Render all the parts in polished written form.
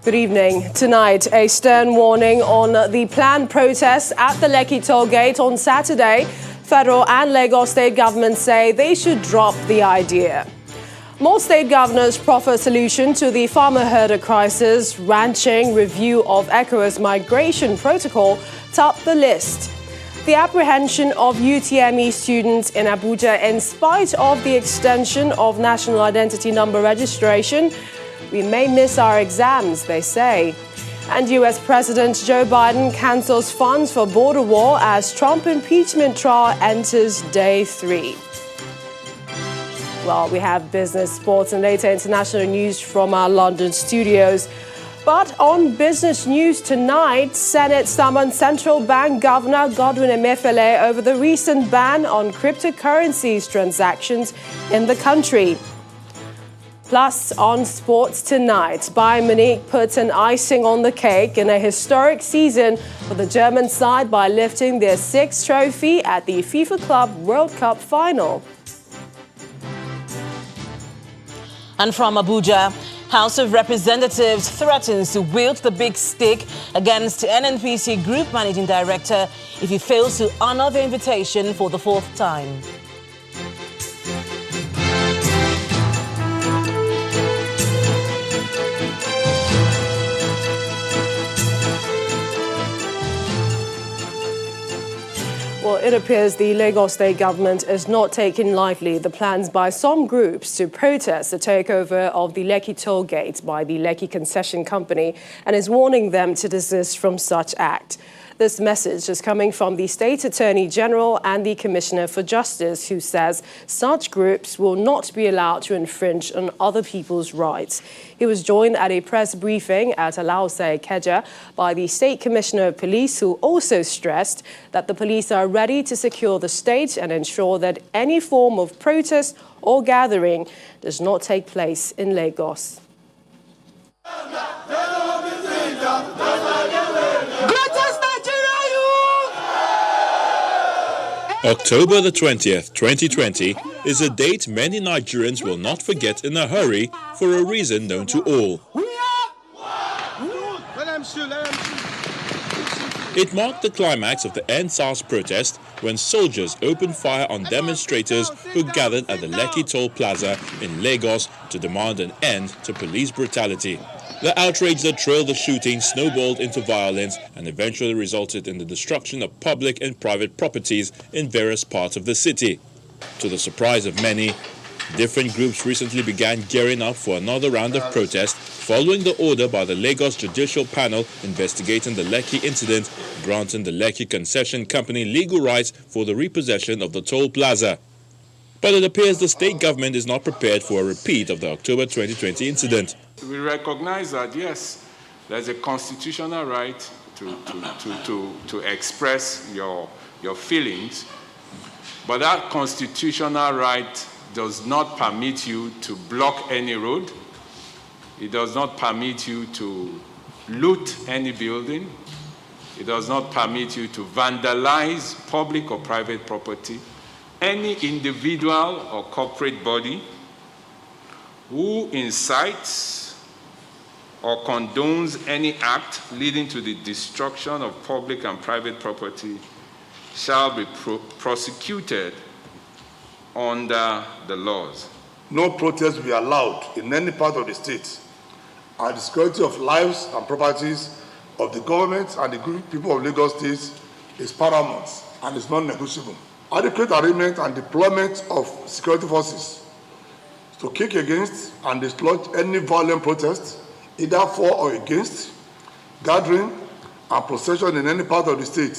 Good evening. Tonight, a stern warning on the planned protests at the Lekki toll gate on Saturday. Federal and Lagos state governments say they should drop the idea. More state governors proffer solution to the farmer-herder crisis. Ranching review of ECOWAS migration protocol top the list. The apprehension of UTME students in Abuja in spite of the extension of national identity number registration. We may miss our exams, they say. And US President Joe Biden cancels funds for border war as Trump impeachment trial enters day 3. Well, we have business, sports and later international news from our London studios. But on business news tonight, Senate summoned Central Bank Governor Godwin Emefiele over the recent ban on cryptocurrencies transactions in the country. Plus, on sports tonight, Bayern Munich puts an icing on the cake in a historic season for the German side by lifting their 6th trophy at the FIFA Club World Cup final. And from Abuja, House of Representatives threatens to wield the big stick against NNPC Group Managing Director if he fails to honor the invitation for the 4th time. Well, it appears the Lagos state government is not taking lightly the plans by some groups to protest the takeover of the Lekki toll gate by the Lekki concession company and is warning them to desist from such act. This message is coming from the State Attorney General and the Commissioner for Justice, who says such groups will not be allowed to infringe on other people's rights. He was joined at a press briefing at Alausai Keja by the State Commissioner of Police, who also stressed that the police are ready to secure the state and ensure that any form of protest or gathering does not take place in Lagos. October the 20th, 2020 is a date many Nigerians will not forget in a hurry for a reason known to all. It marked the climax of the End SARS protest when soldiers opened fire on demonstrators who gathered at the Lekki Toll Plaza in Lagos to demand an end to police brutality. The outrage that trailed the shooting snowballed into violence and eventually resulted in the destruction of public and private properties in various parts of the city. To the surprise of many, different groups recently began gearing up for another round of protest following the order by the Lagos Judicial Panel investigating the Lekki incident, granting the Lekki concession company legal rights for the repossession of the toll plaza. But it appears the state government is not prepared for a repeat of the October 2020 incident. We recognize that, yes, there's a constitutional right to express your feelings, but that constitutional right does not permit you to block any road. It does not permit you to loot any building. It does not permit you to vandalize public or private property. Any individual or corporate body who incites or condones any act leading to the destruction of public and private property shall be prosecuted under the laws. No protest will be allowed in any part of the state, and the security of lives and properties of the government and the people of Lagos State is paramount and is non-negotiable. Adequate arrangement and deployment of security forces to kick against and dislodge any violent protest, either for or against, gathering and procession in any part of the state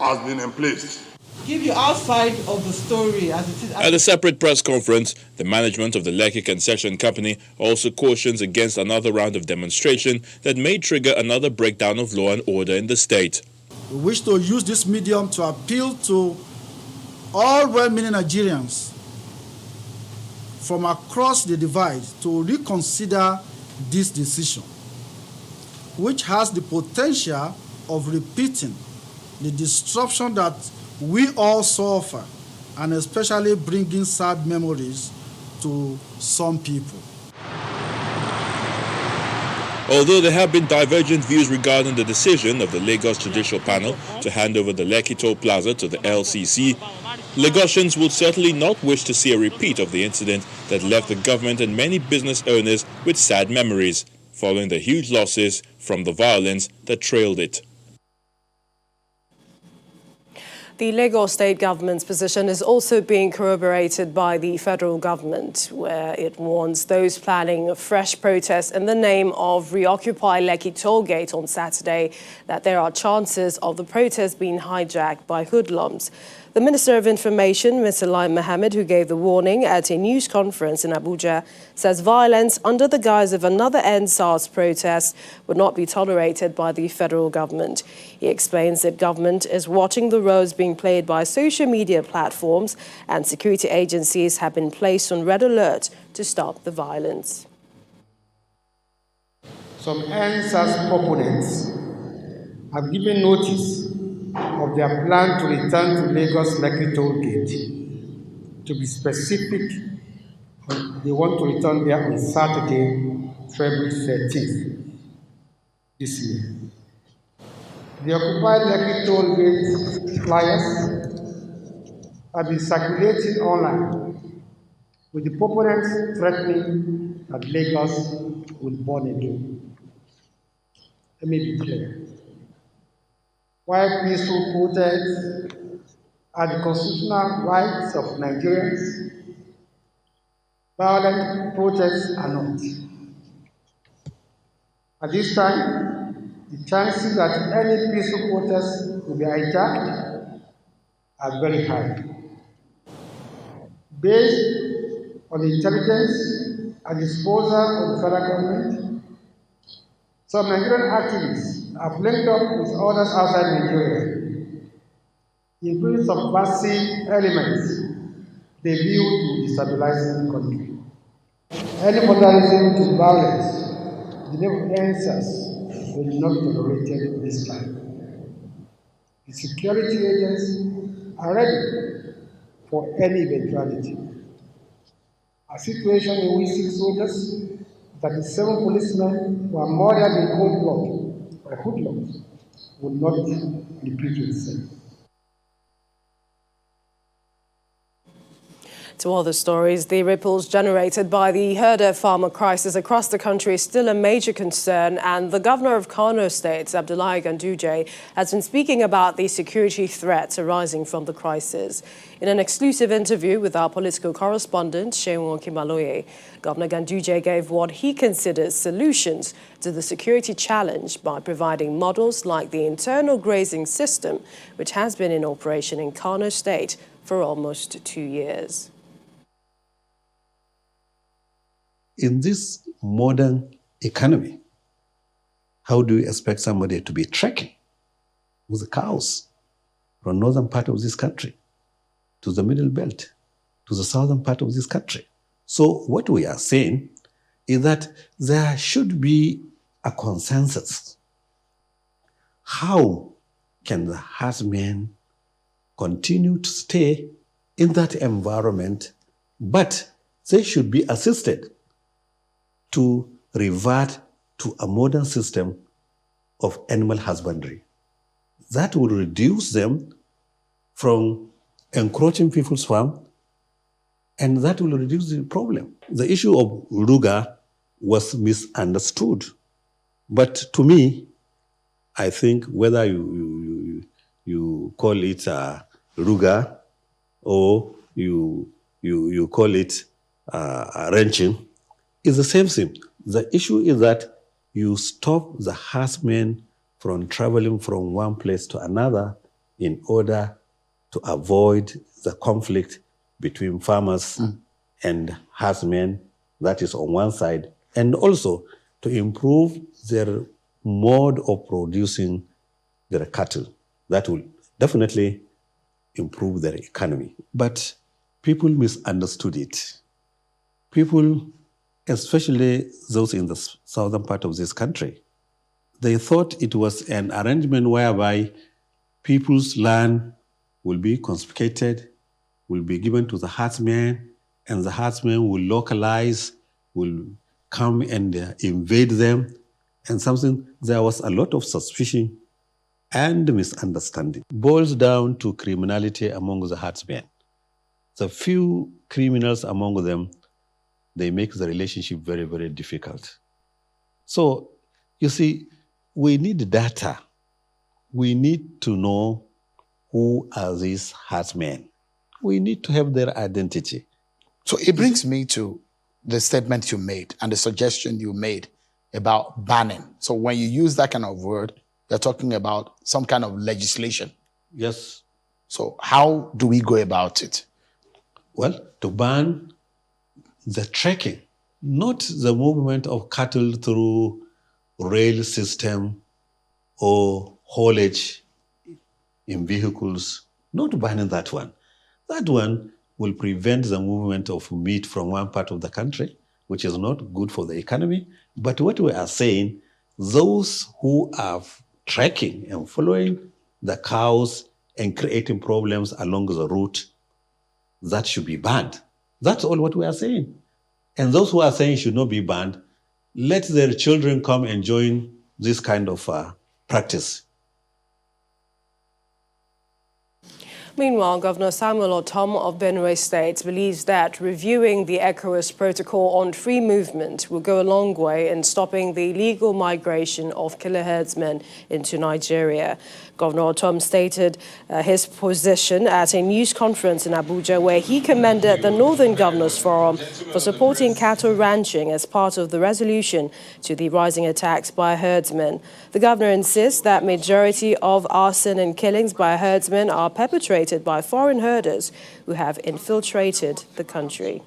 has been in place. Give you outside of the story as it is. At a separate press conference, the management of the Lekki concession company also cautions against another round of demonstration that may trigger another breakdown of law and order in the state. We wish to use this medium to appeal to all well-meaning Nigerians from across the divide to reconsider this decision, which has the potential of repeating the disruption that we all suffer, and especially bringing sad memories to some people. Although there have been divergent views regarding the decision of the Lagos Judicial Panel to hand over the Lekki Toll Plaza to the LCC, Lagosians would certainly not wish to see a repeat of the incident that left the government and many business owners with sad memories, following the huge losses from the violence that trailed it. The Lagos state government's position is also being corroborated by the federal government, where it warns those planning a fresh protest in the name of Reoccupy Lekki Tollgate on Saturday that there are chances of the protest being hijacked by hoodlums. The Minister of Information, Mr. Lai Mohammed, who gave the warning at a news conference in Abuja, says violence under the guise of another EndSARS protest would not be tolerated by the federal government. He explains that government is watching the roles being played by social media platforms and security agencies have been placed on red alert to stop the violence. Some EndSARS proponents have given notice of their plan to return to Lagos Lekki Toll Gate. To be specific, they want to return there on Saturday, February 13th this year. The occupied Lekki Toll Gate flyers have been circulating online, with the proponents threatening that Lagos will burn again. Let me be clear. While peaceful protests are the constitutional rights of Nigerians, violent protests are not. At this time, the chances that any peaceful protest will be hijacked are very high. Based on the intelligence and disposal of the federal government, some Nigerian activists have linked up with others outside Nigeria, including subversive elements they view to destabilize the country. Any modernism to violence, the name of EndSARS, will not be tolerated this time. The security agents are ready for any eventuality. A situation in which 6 soldiers, 37 policemen were murdered in cold blood by hoodlums would not repeat itself. To other stories, the ripples generated by the herder-farmer crisis across the country is still a major concern, and the governor of Kano State, Abdullahi Ganduje, has been speaking about the security threats arising from the crisis. In an exclusive interview with our political correspondent, Seun Kimaloye, Governor Ganduje gave what he considers solutions to the security challenge by providing models like the internal grazing system, which has been in operation in Kano State for almost 2 years. In this modern economy, how do you expect somebody to be trekking with the cows from the northern part of this country to the middle belt, to the southern part of this country? So what we are saying is that there should be a consensus. How can the herdsmen continue to stay in that environment, but they should be assisted to revert to a modern system of animal husbandry. That will reduce them from encroaching people's farm, and that will reduce the problem. The issue of Ruga was misunderstood. But to me, I think whether you call it Ruga or you call it ranching, is the same thing. The issue is that you stop the herdsmen from traveling from one place to another in order to avoid the conflict between farmers and herdsmen, that is on one side, and also to improve their mode of producing their cattle. That will definitely improve their economy. But people misunderstood it. People, especially those in the southern part of this country, they thought it was an arrangement whereby people's land will be confiscated, will be given to the herdsmen, and the herdsmen will localize, will come and invade them, and something there was a lot of suspicion and misunderstanding. Boils down to criminality among the herdsmen. The few criminals among them, they make the relationship very, very difficult. So, you see, we need data. We need to know who are these herdsmen. We need to have their identity. So it brings me to the statement you made and the suggestion you made about banning. So when you use that kind of word, you're talking about some kind of legislation. Yes. So how do we go about it? Well, to ban the trekking, not the movement of cattle through rail system or haulage in vehicles, not banning that one. That one will prevent the movement of meat from one part of the country, which is not good for the economy. But what we are saying, those who are trekking and following the cows and creating problems along the route, that should be banned. That's all what we are saying. And those who are saying should not be banned, let their children come and join this kind of practice. Meanwhile, Governor Samuel Ortom of Benue State believes that reviewing the ECOWAS protocol on free movement will go a long way in stopping the illegal migration of killer herdsmen into Nigeria. Governor Ortom stated his position at a news conference in Abuja, where he commended the Northern Governors Forum for supporting cattle ranching as part of the resolution to the rising attacks by herdsmen. The governor insists that majority of arson and killings by herdsmen are perpetrated by foreign herders who have infiltrated the country.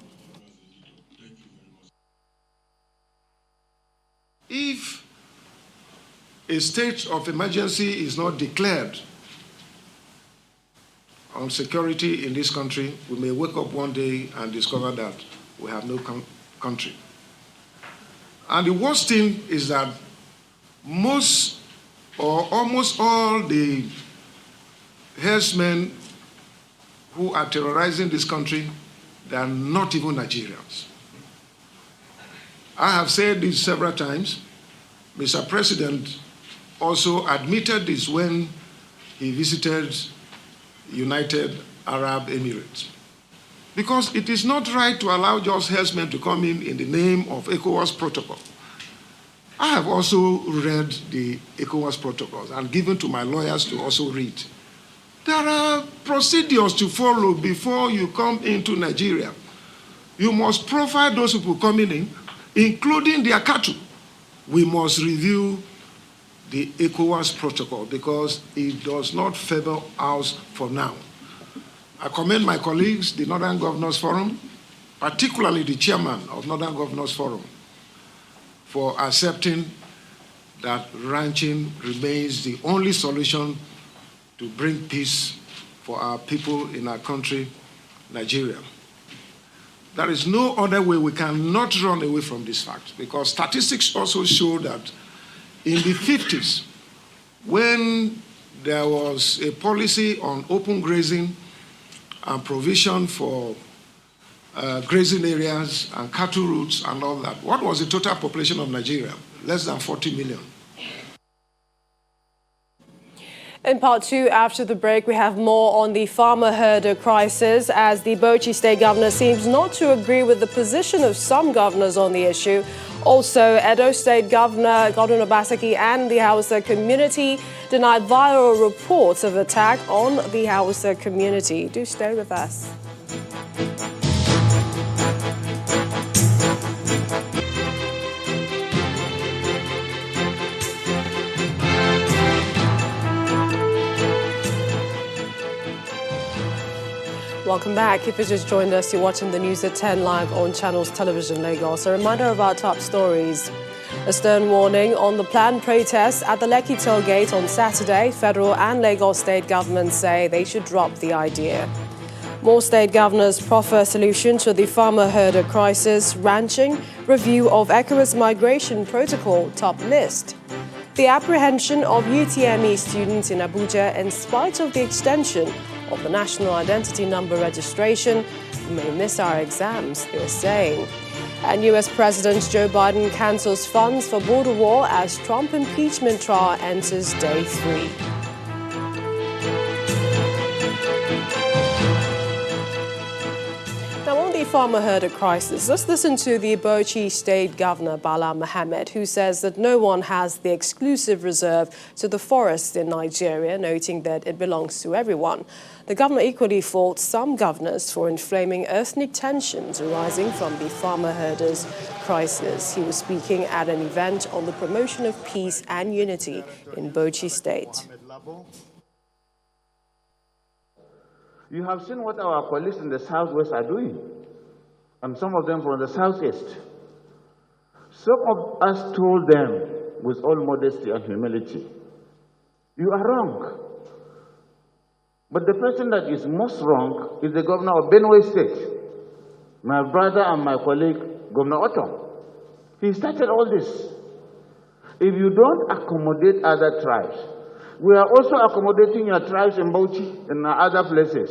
If a state of emergency is not declared on security in this country, we may wake up one day and discover that we have no country. And the worst thing is that most or almost all the herdsmen who are terrorizing this country, they are not even Nigerians. I have said this several times. Mr. President also admitted this when he visited United Arab Emirates. Because it is not right to allow just herdsmen to come in the name of ECOWAS protocol. I have also read the ECOWAS protocols and given to my lawyers to also read. There are procedures to follow before you come into Nigeria. You must profile those people coming in, including their cattle. We must review the ECOWAS protocol because it does not favor us for now. I commend my colleagues, the Northern Governors Forum, particularly the chairman of Northern Governors Forum, for accepting that ranching remains the only solution to bring peace for our people in our country, Nigeria. There is no other way. We cannot run away from this fact because statistics also show that in the 50s, when there was a policy on open grazing and provision for grazing areas and cattle routes and all that, what was the total population of Nigeria? Less than 40 million. In part two, after the break, we have more on the farmer-herder crisis, as the Bauchi State Governor seems not to agree with the position of some governors on the issue. Also, Edo State Governor Godwin Obaseki and the Hausa community denied viral reports of attack on the Hausa community. Do stay with us. Welcome back. If you just joined us, you're watching the news at 10 live on Channels Television Lagos. A reminder of our top stories. A stern warning on the planned protests at the Lekki toll gate on Saturday. Federal and Lagos state governments say they should drop the idea. More state governors proffer a solution to the farmer-herder crisis. Ranching, review of ECOWAS migration protocol top list. The apprehension of UTME students in Abuja in spite of the extension of the National Identity Number registration. We may miss our exams, they're saying. And US President Joe Biden cancels funds for border war as Trump impeachment trial enters day 3. Now, on the farmer herder crisis, let's listen to the Bauchi State Governor Bala Mohammed, who says that no one has the exclusive reserve to the forest in Nigeria, noting that it belongs to everyone. The governor equally faults some governors for inflaming ethnic tensions arising from the farmer herders crisis. He was speaking at an event on the promotion of peace and unity in Bauchi State. You have seen what our colleagues in the southwest are doing, and some of them from the southeast. Some of us told them with all modesty and humility, you are wrong. But the person that is most wrong is the governor of Benue State, my brother and my colleague, Governor Otto. He started all this. If you don't accommodate other tribes, we are also accommodating your tribes in Bauchi and other places.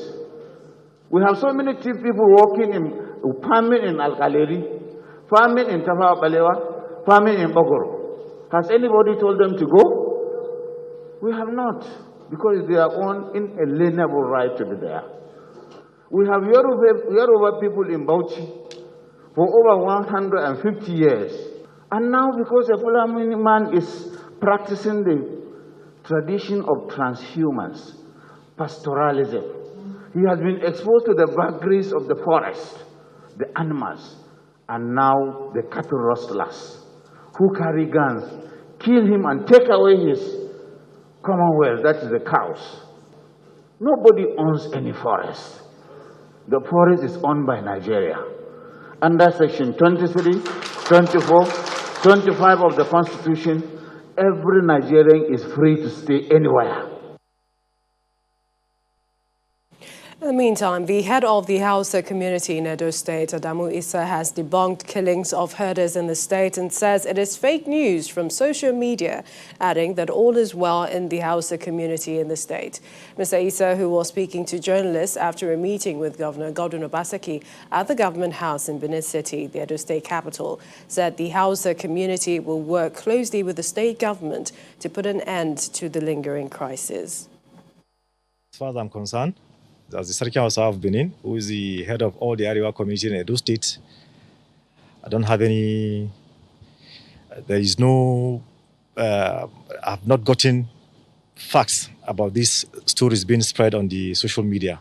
We have so many people working in farming in Alkaleri, farming in Tafawa Balewa, farming in Bogoro. Has anybody told them to go? We have not, because it's their own inalienable right to be there. We have Yoruba people in Bauchi for over 150 years. And now, because a Fulani man is practicing the tradition of transhumance, pastoralism, he has been exposed to the vagaries of the forest, the animals, and now the cattle rustlers who carry guns, kill him and take away his commonwealth, that is the cows. Nobody owns any forest. The forest is owned by Nigeria. Under Section 23, 24, 25 of the Constitution, every Nigerian is free to stay anywhere. In the meantime, the head of the Hausa community in Edo State, Adamu Issa, has debunked killings of herders in the state and says it is fake news from social media, adding that all is well in the Hausa community in the state. Mr. Issa, who was speaking to journalists after a meeting with Governor Godwin Obaseki at the government house in Benin City, the Edo State capital, said the Hausa community will work closely with the state government to put an end to the lingering crisis. As far as I'm concerned, as the Sarki Hausa of Benin, who is the head of all the Arewa community in Edo State, I don't have any, there is no, I've not gotten facts about these stories being spread on the social media.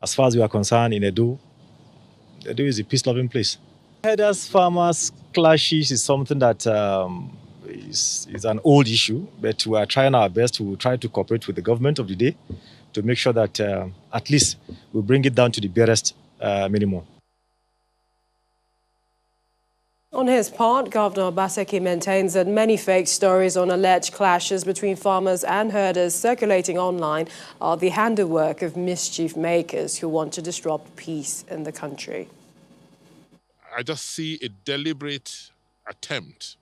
As far as we are concerned in Edo, Edo is a peace-loving place. Herders, farmers, clashes is something that is an old issue, but we are trying our best to try to cooperate with the government of the day to make sure that at least we bring it down to the barest minimum. On his part, Governor Obaseki maintains that many fake stories on alleged clashes between farmers and herders circulating online are the handiwork of mischief makers who want to disrupt peace in the country. I just see a deliberate attempt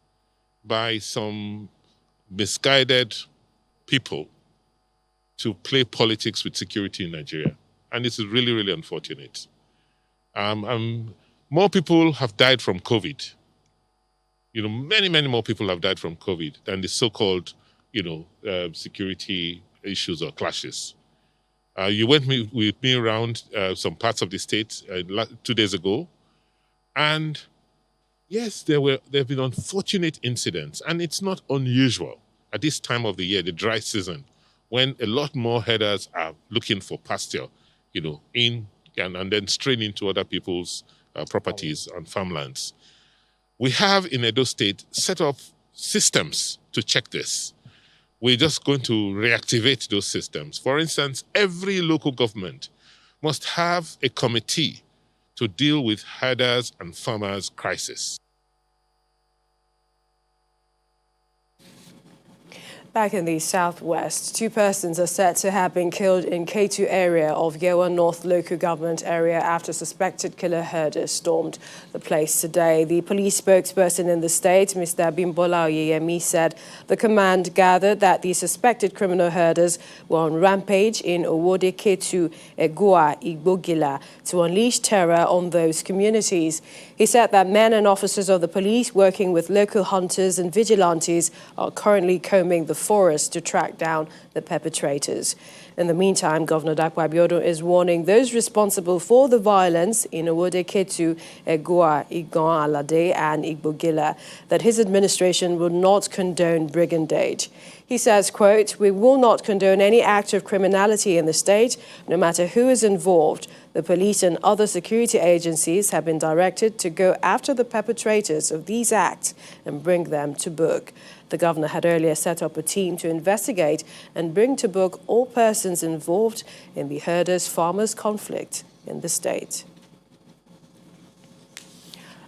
by some misguided people to play politics with security in Nigeria. And this is really, really unfortunate. More people have died from COVID. Many, many more people have died from COVID than the so-called, security issues or clashes. You went with me around some parts of the state 2 days ago. And yes, there have been unfortunate incidents. And it's not unusual at this time of the year, the dry season, when a lot more herders are looking for pasture, and then straying into other people's properties and farmlands. We have in Edo State set up systems to check this. We're just going to reactivate those systems. For instance, every local government must have a committee to deal with herders and farmers' crisis. Back in the southwest, 2 persons are said to have been killed in K2 area of Yewa North local government area after suspected killer herders stormed the place today. The police spokesperson in the state, Mr. Bimbola Oyeyemi, said the command gathered that the suspected criminal herders were on rampage in Owode K2, Egua, Igbogila to unleash terror on those communities. He said that men and officers of the police working with local hunters and vigilantes are currently combing the forest to track down the perpetrators. In the meantime, Governor Dapo Abiodun is warning those responsible for the violence in Owode Ketu, Egua, Igon Alade and Igbogila that his administration will not condone brigandage. He says, quote, "We will not condone any act of criminality in the state, no matter who is involved. The police and other security agencies have been directed to go after the perpetrators of these acts and bring them to book." The governor had earlier set up a team to investigate and bring to book all persons involved in the herders-farmers conflict in the state.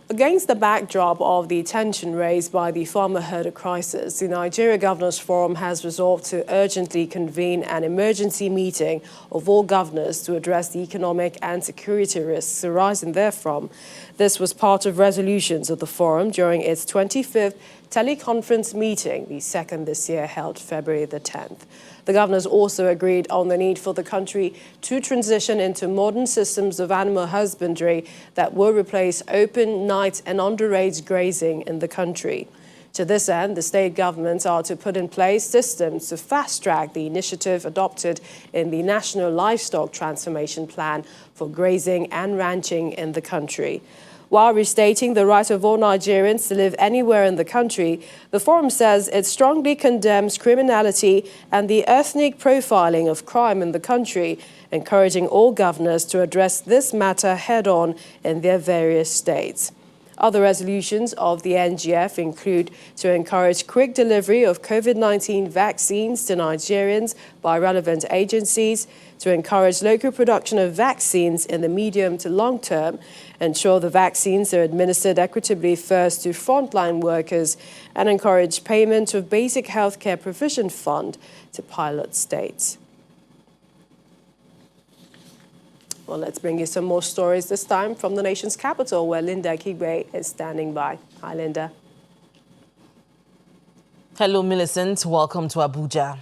Against the backdrop of the tension raised by the farmer-herder crisis, the Nigeria Governors Forum has resolved to urgently convene an emergency meeting of all governors to address the economic and security risks arising therefrom. This was part of resolutions of the forum during its 25th teleconference meeting, the second this year, held February the 10th. The governors also agreed on the need for the country to transition into modern systems of animal husbandry that will replace open, night and underage grazing in the country. To this end, the state governments are to put in place systems to fast-track the initiative adopted in the National Livestock Transformation Plan for grazing and ranching in the country. While restating the right of all Nigerians to live anywhere in the country, the forum says it strongly condemns criminality and the ethnic profiling of crime in the country, encouraging all governors to address this matter head-on in their various states. Other resolutions of the NGF include to encourage quick delivery of COVID-19 vaccines to Nigerians by relevant agencies, to encourage local production of vaccines in the medium to long term, ensure the vaccines are administered equitably first to frontline workers, and encourage payment of basic healthcare provision fund to pilot states. Well, let's bring you some more stories, this time from the nation's capital, where Linda Kigbe is standing by. Hi, Linda. Hello, Millicent. Welcome to Abuja.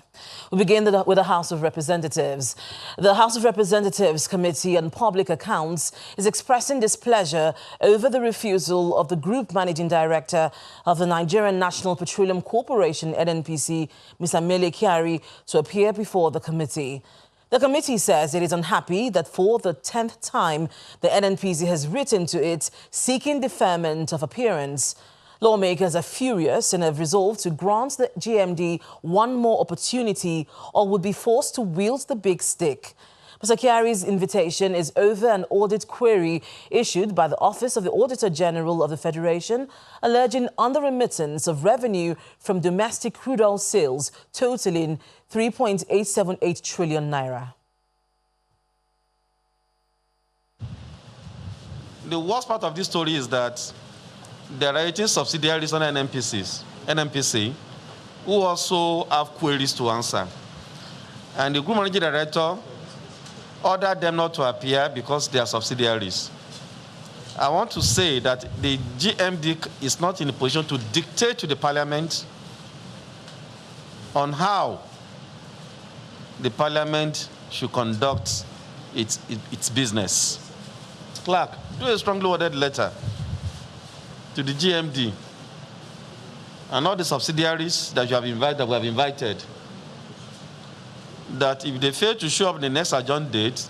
We begin with the House of Representatives. The House of Representatives Committee on Public Accounts is expressing displeasure over the refusal of the Group Managing Director of the Nigerian National Petroleum Corporation, NNPC, Mr. Mele Kyari, to appear before the committee. The committee says it is unhappy that for the 10th time, the NNPC has written to it seeking deferment of appearance. Lawmakers are furious and have resolved to grant the GMD one more opportunity or would be forced to wield the big stick. Mr. Kyari's invitation is over an audit query issued by the Office of the Auditor General of the Federation, alleging under-remittance of revenue from domestic crude oil sales totaling 3.878 trillion naira. The worst part of this story is that there are 18 subsidiaries on NNPC who also have queries to answer. And the Group Managing Director ordered them not to appear because they are subsidiaries. I want to say that the GMD is not in a position to dictate to the Parliament on how the Parliament should conduct its business. Clerk, do a strongly worded letter to the GMD and all the subsidiaries that we have invited, that if they fail to show up in the next adjourned date,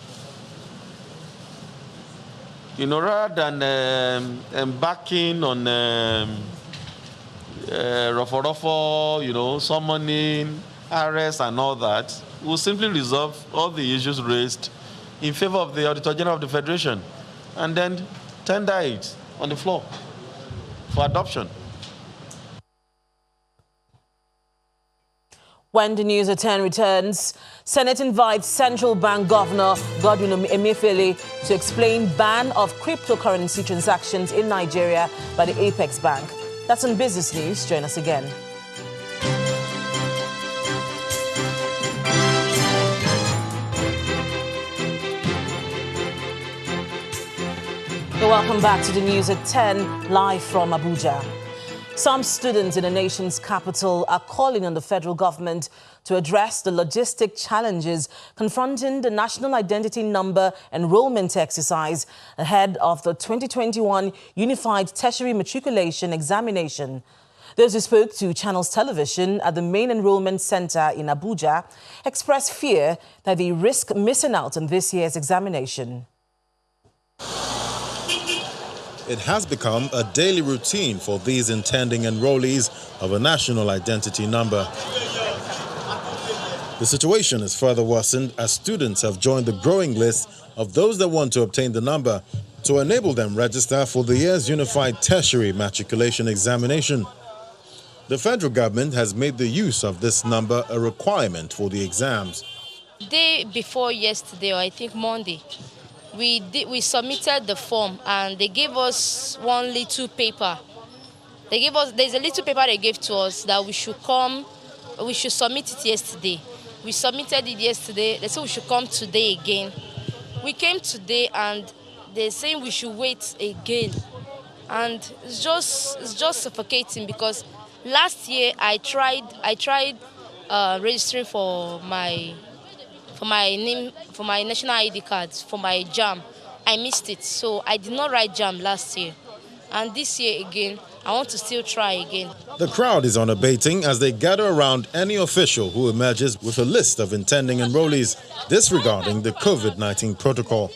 rather than embarking on ruffle, summoning, arrest and all that, we'll simply resolve all the issues raised in favor of the Auditor General of the Federation and then tender it on the floor for adoption. When the News at 10 returns, Senate invites Central Bank Governor Godwin Emefiele to explain ban of cryptocurrency transactions in Nigeria by the Apex Bank. That's on Business News. Join us again. Welcome back to the news at 10, live from Abuja. Some students in the nation's capital are calling on the federal government to address the logistic challenges confronting the National Identity Number enrollment exercise ahead of the 2021 Unified Tertiary Matriculation Examination. Those who spoke to Channels Television at the main enrollment center in Abuja expressed fear that they risk missing out on this year's examination. It has become a daily routine for these intending enrollees of a national identity number. The situation is further worsened as students have joined the growing list of those that want to obtain the number to enable them register for the year's Unified Tertiary Matriculation Examination. The federal government has made the use of this number a requirement for the exams. Day before yesterday, or I think Monday, we submitted the form and they gave us one little paper. There's a little paper they gave to us that we should submit it yesterday. We submitted it yesterday. They said we should come today again. We came today and they're saying we should wait again. And it's just suffocating because last year I tried registering for my national ID cards, for my JAM. I missed it, so I did not write JAM last year. And this year again, I want to still try again. The crowd is unabating as they gather around any official who emerges with a list of intending enrollees disregarding the COVID-19 protocol.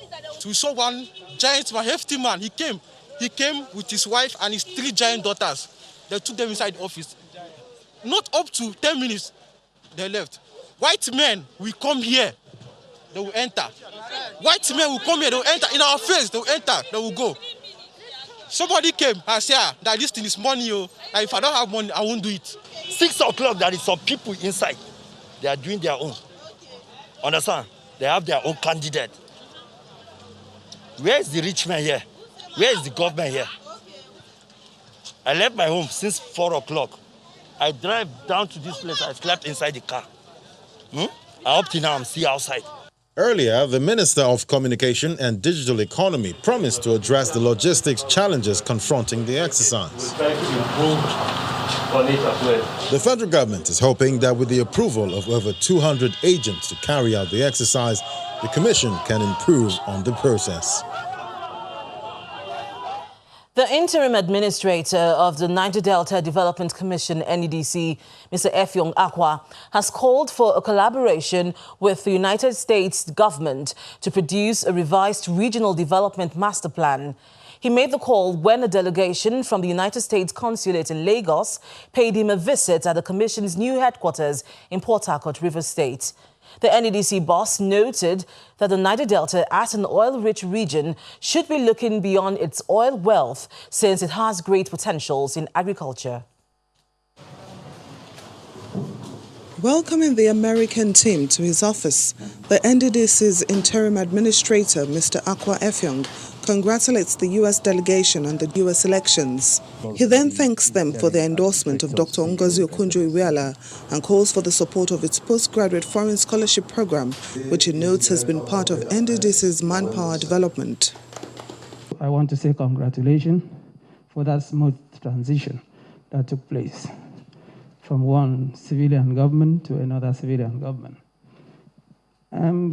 We saw one giant, hefty man. He came with his wife and his 3 giant daughters. They took them inside the office. Not up to 10 minutes, they left. White men will come here, they will enter. White men will come here, they will enter. In our face, they will enter, they will go. Somebody came and said that this thing is money. That if I don't have money, I won't do it. 6 o'clock, there is some people inside. They are doing their own. Understand? They have their own candidate. Where is the rich man here? Where is the government here? I left my home since 4 o'clock. I drive down to this place. I slept inside the car. Up to now, I'm still outside. Earlier, the Minister of Communication and Digital Economy promised to address the logistics challenges confronting the exercise. The federal government is hoping that with the approval of over 200 agents to carry out the exercise, the Commission can improve on the process. The interim administrator of the Niger Delta Development Commission, NEDC, Mr. Effiong Akwa, has called for a collaboration with the United States government to produce a revised regional development master plan. He made the call when a delegation from the United States Consulate in Lagos paid him a visit at the Commission's new headquarters in Port Harcourt, Rivers State. The NEDC boss noted that the Niger Delta, as an oil-rich region, should be looking beyond its oil wealth since it has great potentials in agriculture. Welcoming the American team to his office, the NDDC's interim administrator, Mr. Akwa Effiong, congratulates the U.S. delegation on the U.S. elections. He then thanks them for their endorsement of Dr. Ngozi Okonjo-Iweala and calls for the support of its postgraduate foreign scholarship program, which he notes has been part of NDDC's manpower development. I want to say congratulations for that smooth transition that took place from one civilian government to another civilian government.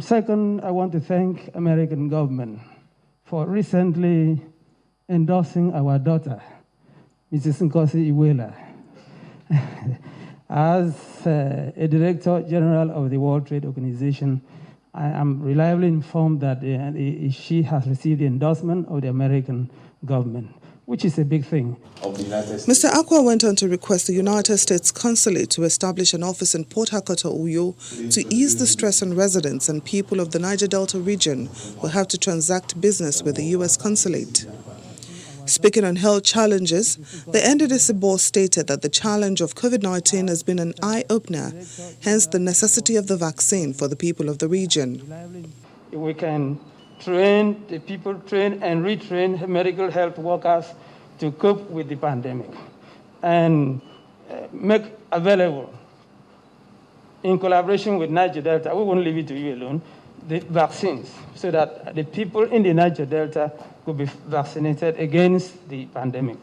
Second, I want to thank American government for recently endorsing our daughter, Mrs. Ngozi Iweala, as a Director General of the World Trade Organization. I am reliably informed that she has received the endorsement of the American government, which is a big thing. Mr. Akwa went on to request the United States Consulate to establish an office in Port Harcourt, Uyo, to ease the stress on residents and people of the Niger Delta region who have to transact business with the U.S. Consulate. Speaking on health challenges, the NDDC board stated that the challenge of COVID-19 has been an eye-opener, hence the necessity of the vaccine for the people of the region. We can train the people, train and retrain medical health workers to cope with the pandemic and make available, in collaboration with Niger Delta, we won't leave it to you alone, the vaccines so that the people in the Niger Delta could be vaccinated against the pandemic.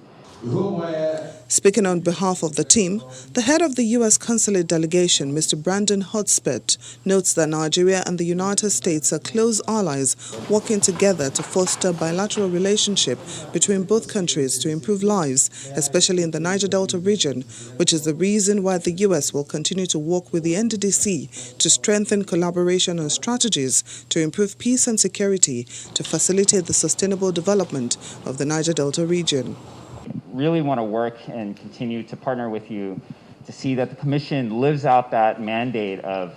Speaking on behalf of the team, the head of the U.S. Consulate delegation, Mr. Brandon Hotspet, notes that Nigeria and the United States are close allies working together to foster bilateral relationship between both countries to improve lives, especially in the Niger Delta region, which is the reason why the U.S. will continue to work with the NDDC to strengthen collaboration on strategies to improve peace and security to facilitate the sustainable development of the Niger Delta region. Really want to work and continue to partner with you to see that the Commission lives out that mandate of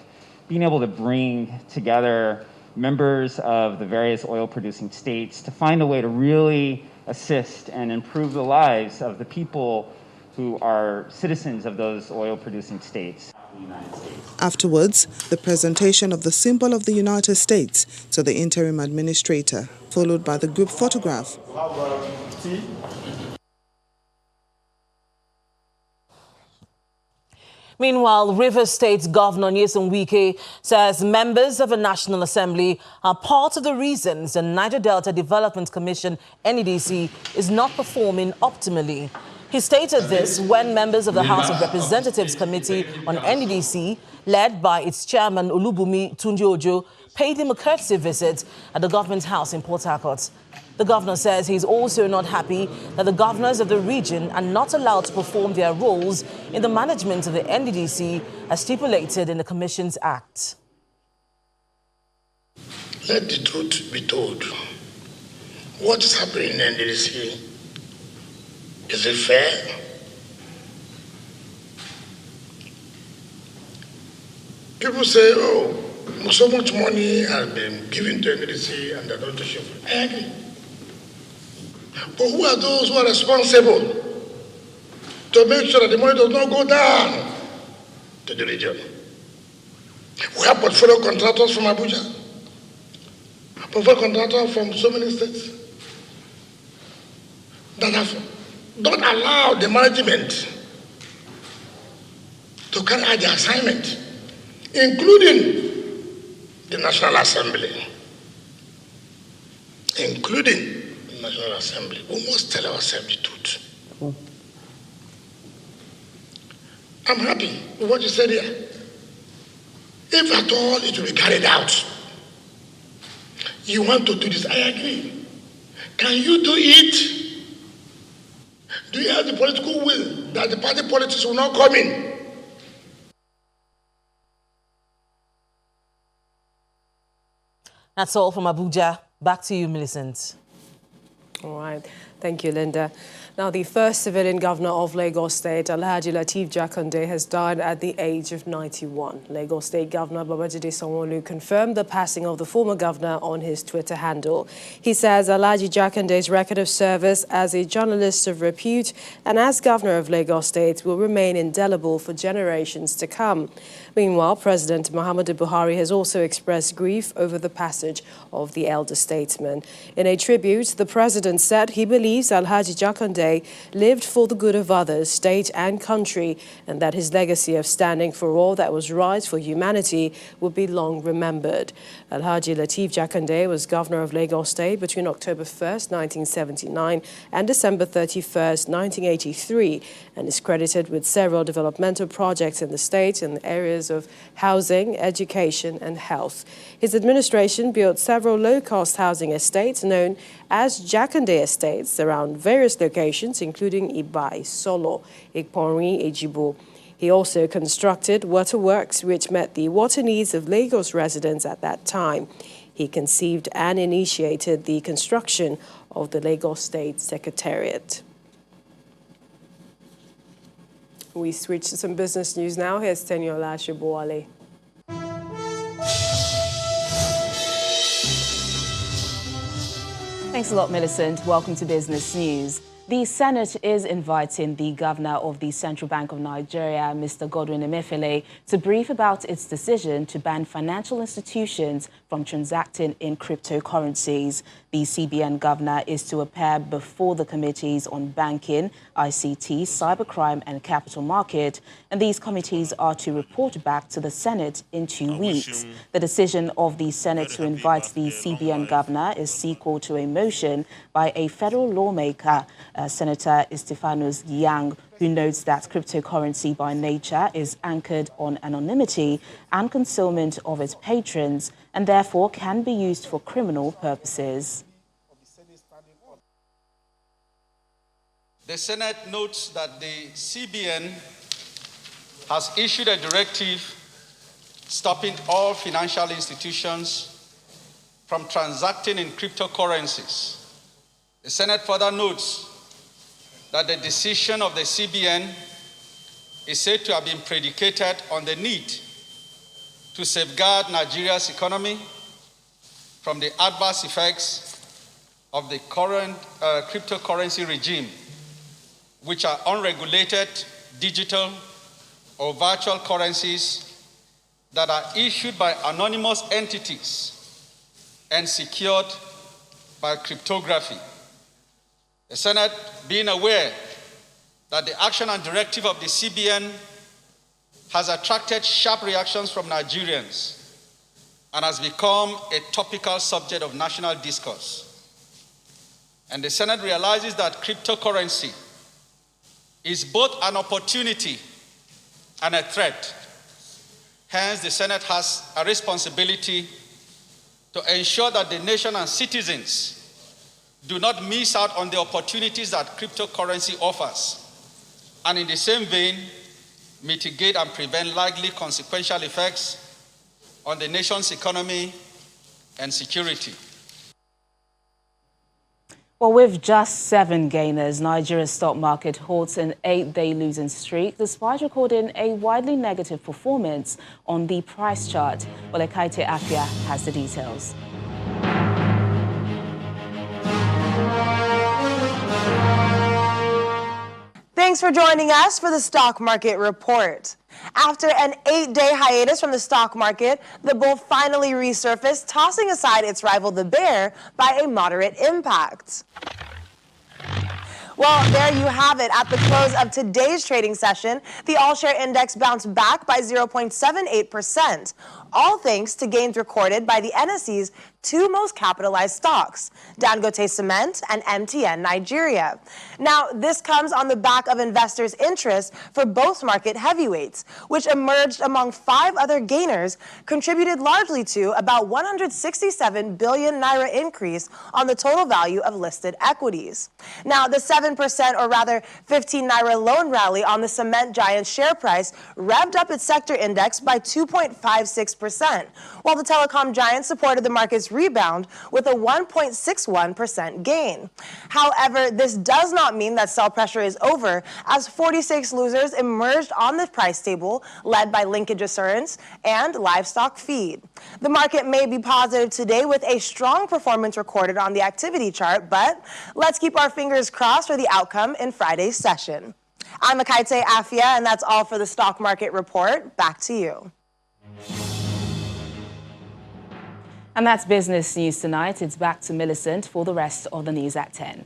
being able to bring together members of the various oil-producing states to find a way to really assist and improve the lives of the people who are citizens of those oil-producing states. Afterwards, the presentation of the symbol of the United States to the interim administrator, followed by the group photograph. Meanwhile, Rivers State Governor Nyesom Wike says members of the National Assembly are part of the reasons the Niger Delta Development Commission, NEDC, is not performing optimally. He stated this when members of the House of Representatives Committee on NEDC, led by its chairman Olubunmi Tunji-Ojo, paid him a courtesy visit at the government house in Port Harcourt. The governor says he's also not happy that the governors of the region are not allowed to perform their roles in the management of the NDDC as stipulated in the Commission's Act. Let the truth be told. What is happening in NDDC? Is it fair? People say, oh, so much money has been given to NDDC and they don't show. I agree. But who are those who are responsible to make sure that the money does not go down to the region? We have portfolio contractors from Abuja, portfolio contractors from so many states that don't allow the management to carry out the assignment, including the National Assembly, National Assembly. We must tell ourselves the truth. I'm happy with what you said here. If at all it will be carried out, you want to do this, I agree. Can you do it? Do you have the political will that the party politics will not come in? That's all from Abuja. Back to you, Millicent. All right. Thank you, Linda. Now, the first civilian governor of Lagos State, Alhaji LATEEF JAKANDE, has died at the age of 91. Lagos State Governor Babajide Sanwo-Olu confirmed the passing of the former governor on his Twitter handle. He says Alhaji JAKANDE's record of service as a journalist of repute and as governor of Lagos State will remain indelible for generations to come. Meanwhile, President Muhammadu Buhari has also expressed grief over the passage of the elder statesman. In a tribute, the president said he believes Alhaji JAKANDE lived for the good of others, state and country, and that his legacy of standing for all that was right for humanity will be long remembered. Alhaji LATEEF JAKANDE was governor of Lagos State between October 1st, 1979 and December 31st, 1983, and is credited with several developmental projects in the state in the areas of housing, education and health. His administration built several low-cost housing estates known as JAKANDE estates around various locations, including Ibai, Solo, Ikponri, Ejibo. He also constructed waterworks which met the water needs of Lagos residents at that time. He conceived and initiated the construction of the Lagos State Secretariat. We switch to some business news now. Here's TENIOLA, SHOBOWALE. Thanks a lot, Millicent. Welcome to Business News. The Senate is inviting the Governor of the Central Bank of Nigeria, Mr. Godwin Emefiele, to brief about its decision to ban financial institutions from transacting in cryptocurrencies. The CBN Governor is to appear before the committees on banking, ICT, cybercrime and capital market, and these committees are to report back to the Senate in 2 weeks. The decision of the Senate to invite the CBN Governor is sequel to a motion by a federal lawmaker, Senator Stephanus Yang, who notes that cryptocurrency by nature is anchored on anonymity and concealment of its patrons and therefore can be used for criminal purposes. The Senate notes that the CBN has issued a directive stopping all financial institutions from transacting in cryptocurrencies. The Senate further notes that the decision of the CBN is said to have been predicated on the need to safeguard Nigeria's economy from the adverse effects of the current cryptocurrency regime, which are unregulated digital or virtual currencies that are issued by anonymous entities and secured by cryptography. The Senate, being aware that the action and directive of the CBN has attracted sharp reactions from Nigerians and has become a topical subject of national discourse. And the Senate realizes that cryptocurrency is both an opportunity and a threat. Hence, the Senate has a responsibility to ensure that the nation and citizens do not miss out on the opportunities that cryptocurrency offers, and in the same vein, mitigate and prevent likely consequential effects on the nation's economy and security. Well, with just 7 gainers, Nigeria's stock market halts an 8-day losing streak, despite recording a widely negative performance on the price chart. Well, Ekaite Afia has the details. Thanks for joining us for the Stock Market Report. After an 8-day hiatus from the stock market, the bull finally resurfaced, tossing aside its rival, the bear, by a moderate impact. Well, there you have it. At the close of today's trading session, the all-share index bounced back by 0.78%, all thanks to gains recorded by the NSE's 2 most capitalized stocks, Dangote Cement and MTN Nigeria. Now, this comes on the back of investors' interest for both market heavyweights, which emerged among 5 other gainers, contributed largely to about 167 billion naira increase on the total value of listed equities. Now, the 7% or rather 15 naira loan rally on the cement giant's share price revved up its sector index by 2.56%, while the telecom giant supported the market's rebound with a 1.61% gain. However, this does not mean that sell pressure is over, as 46 losers emerged on the price table, led by Linkage Assurance and Livestock Feed. The market may be positive today with a strong performance recorded on the activity chart, but let's keep our fingers crossed for the outcome in Friday's session. I'm Ekaite Afia, and that's all for the Stock Market Report. Back to you. And that's business news tonight. It's back to Millicent for the rest of the news at 10.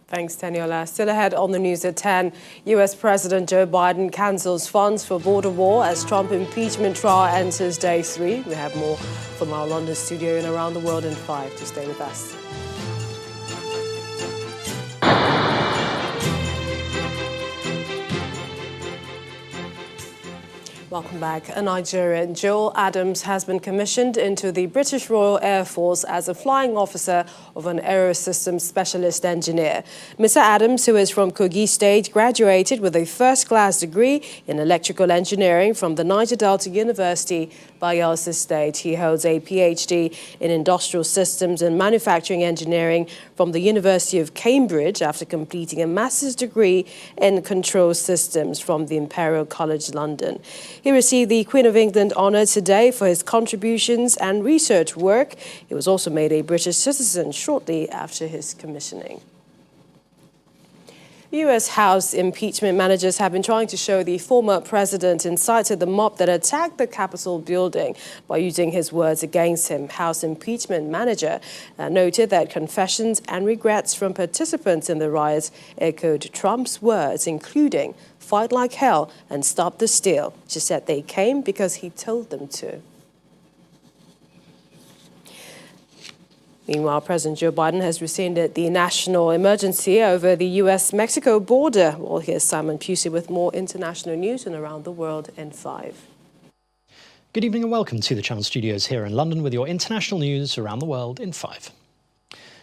Thanks, Teniola. Still ahead on the news at 10, U.S. President Joe Biden cancels funds for border war as Trump impeachment trial enters day 3. We have more from our London studio and around the world in 5. To stay with us. Welcome back. A Nigerian, Joel Adams, has been commissioned into the British Royal Air Force as a flying officer of an aerosystems specialist engineer. Mr. Adams, who is from Kogi State, graduated with a first-class degree in electrical engineering from the Niger Delta University, Bayelsa State. He holds a PhD in industrial systems and manufacturing engineering from the University of Cambridge after completing a master's degree in control systems from the Imperial College London. He received the Queen of England honour today for his contributions and research work. He was also made a British citizen shortly after his commissioning. U.S. House impeachment managers have been trying to show the former president incited the mob that attacked the Capitol building by using his words against him. House impeachment manager noted that confessions and regrets from participants in the riots echoed Trump's words, including "fight like hell" and "stop the steal." She said they came because he told them to. Meanwhile, President Joe Biden has rescinded the national emergency over the U.S.-Mexico border. Well, here's Simon Pusey with more international news and around the world in 5. Good evening and welcome to the Channel Studios here in London with your international news around the world in 5.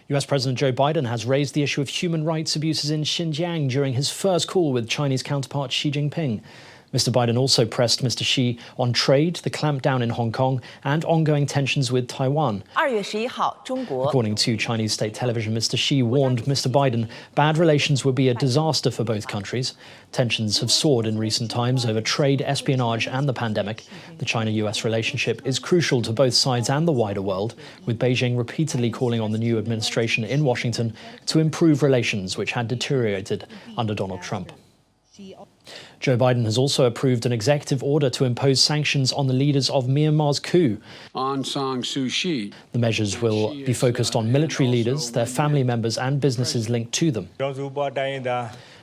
US President Joe Biden has raised the issue of human rights abuses in Xinjiang during his first call with Chinese counterpart Xi Jinping. Mr. Biden also pressed Mr. Xi on trade, the clampdown in Hong Kong, and ongoing tensions with Taiwan. According to Chinese state television, Mr. Xi warned Mr. Biden bad relations would be a disaster for both countries. Tensions have soared in recent times over trade, espionage, and the pandemic. The China-US relationship is crucial to both sides and the wider world, with Beijing repeatedly calling on the new administration in Washington to improve relations which had deteriorated under Donald Trump. Joe Biden has also approved an executive order to impose sanctions on the leaders of Myanmar's coup. Aung San Suu Kyi. The measures will be focused on military leaders, their family members and businesses linked to them.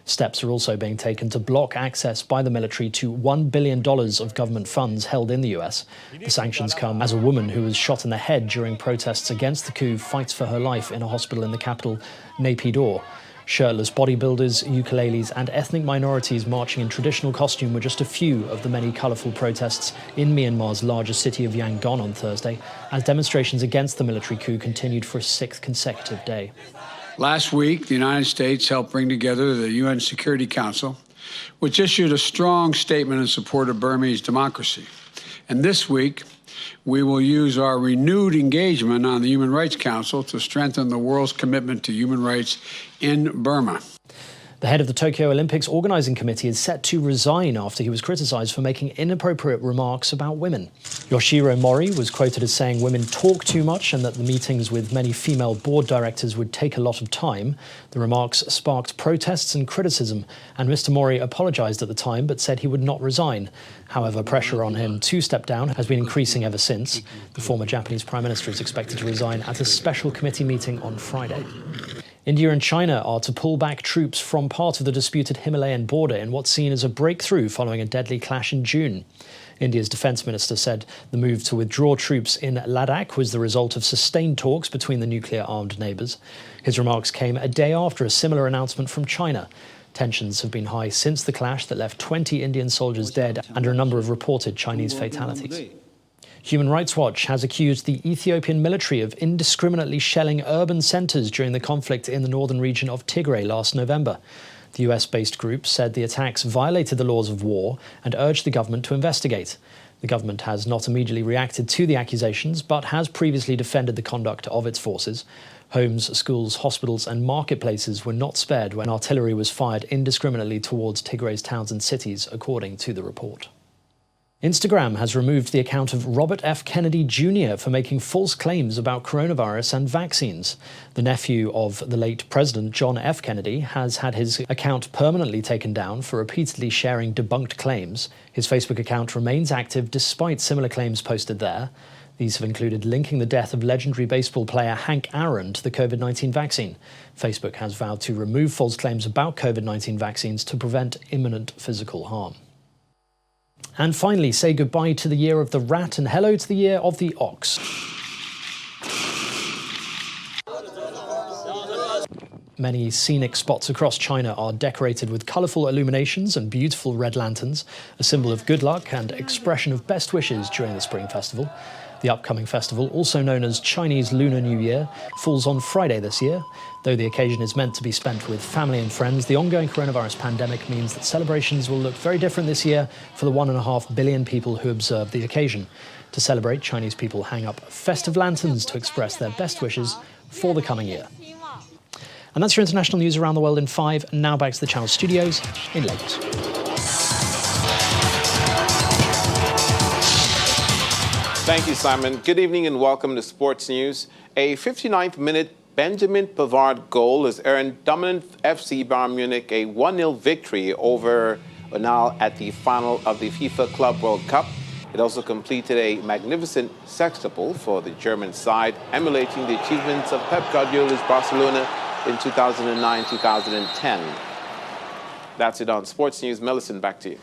Steps are also being taken to block access by the military to $1 billion of government funds held in the US. The sanctions come as a woman who was shot in the head during protests against the coup fights for her life in a hospital in the capital, Naypyidaw. Shirtless bodybuilders, ukuleles and ethnic minorities marching in traditional costume were just a few of the many colourful protests in Myanmar's largest city of Yangon on Thursday, as demonstrations against the military coup continued for a 6th consecutive day. Last week, the United States helped bring together the UN Security Council, which issued a strong statement in support of Burmese democracy. And this week, we will use our renewed engagement on the Human Rights Council to strengthen the world's commitment to human rights in Burma. The head of the Tokyo Olympics Organising Committee is set to resign after he was criticised for making inappropriate remarks about women. Yoshiro Mori was quoted as saying women talk too much and that the meetings with many female board directors would take a lot of time. The remarks sparked protests and criticism, and Mr. Mori apologised at the time but said he would not resign. However, pressure on him to step down has been increasing ever since. The former Japanese Prime Minister is expected to resign at a special committee meeting on Friday. India and China are to pull back troops from part of the disputed Himalayan border in what's seen as a breakthrough following a deadly clash in June. India's defence minister said the move to withdraw troops in Ladakh was the result of sustained talks between the nuclear-armed neighbours. His remarks came a day after a similar announcement from China. Tensions have been high since the clash that left 20 Indian soldiers dead and a number of reported Chinese fatalities. Human Rights Watch has accused the Ethiopian military of indiscriminately shelling urban centres during the conflict in the northern region of Tigray last November. The US-based group said the attacks violated the laws of war and urged the government to investigate. The government has not immediately reacted to the accusations, but has previously defended the conduct of its forces. Homes, schools, hospitals and marketplaces were not spared when artillery was fired indiscriminately towards Tigray's towns and cities, according to the report. Instagram has removed the account of Robert F. Kennedy Jr. for making false claims about coronavirus and vaccines. The nephew of the late President John F. Kennedy has had his account permanently taken down for repeatedly sharing debunked claims. His Facebook account remains active despite similar claims posted there. These have included linking the death of legendary baseball player Hank Aaron to the COVID-19 vaccine. Facebook has vowed to remove false claims about COVID-19 vaccines to prevent imminent physical harm. And finally, say goodbye to the year of the rat and hello to the year of the ox. Many scenic spots across China are decorated with colourful illuminations and beautiful red lanterns, a symbol of good luck and expression of best wishes during the Spring Festival. The upcoming festival, also known as Chinese Lunar New Year, falls on Friday this year. Though the occasion is meant to be spent with family and friends, the ongoing coronavirus pandemic means that celebrations will look very different this year for the 1.5 billion people who observe the occasion. To celebrate, Chinese people hang up festive lanterns to express their best wishes for the coming year. And that's your international news around the world in 5. Now back to the Channel Studios in Lagos. Thank you, Simon. Good evening and welcome to Sports News. A 59th minute Benjamin Pavard goal has earned dominant FC Bayern Munich a 1-0 victory over Unal at the final of the FIFA Club World Cup. It also completed a magnificent sextuple for the German side, emulating the achievements of Pep Guardiola's Barcelona in 2009-2010. That's it on Sports News. Millicent, back to you.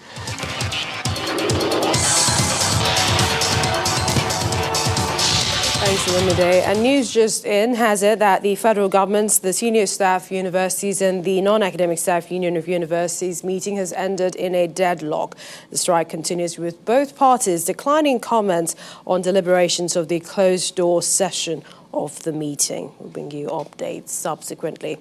Thanks, Olumide. And news just in has it that the federal government's, the senior staff universities and the non-academic staff union of universities meeting has ended in a deadlock. The strike continues with both parties declining comments on deliberations of the closed-door session of the meeting. We'll bring you updates subsequently.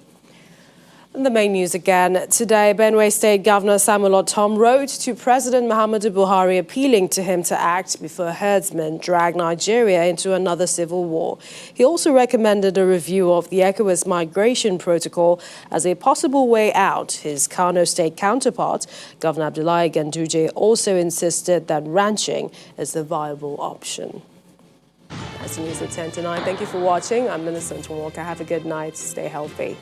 And the main news again. Today, Benue State Governor Samuel Ortom wrote to President Muhammadu Buhari appealing to him to act before herdsmen drag Nigeria into another civil war. He also recommended a review of the ECOWAS migration protocol as a possible way out. His Kano State counterpart, Governor Abdullahi Ganduje, also insisted that ranching is the viable option. That's the news at 10 to 9. Thank you for watching. I'm Millicent Walker. Have a good night. Stay healthy.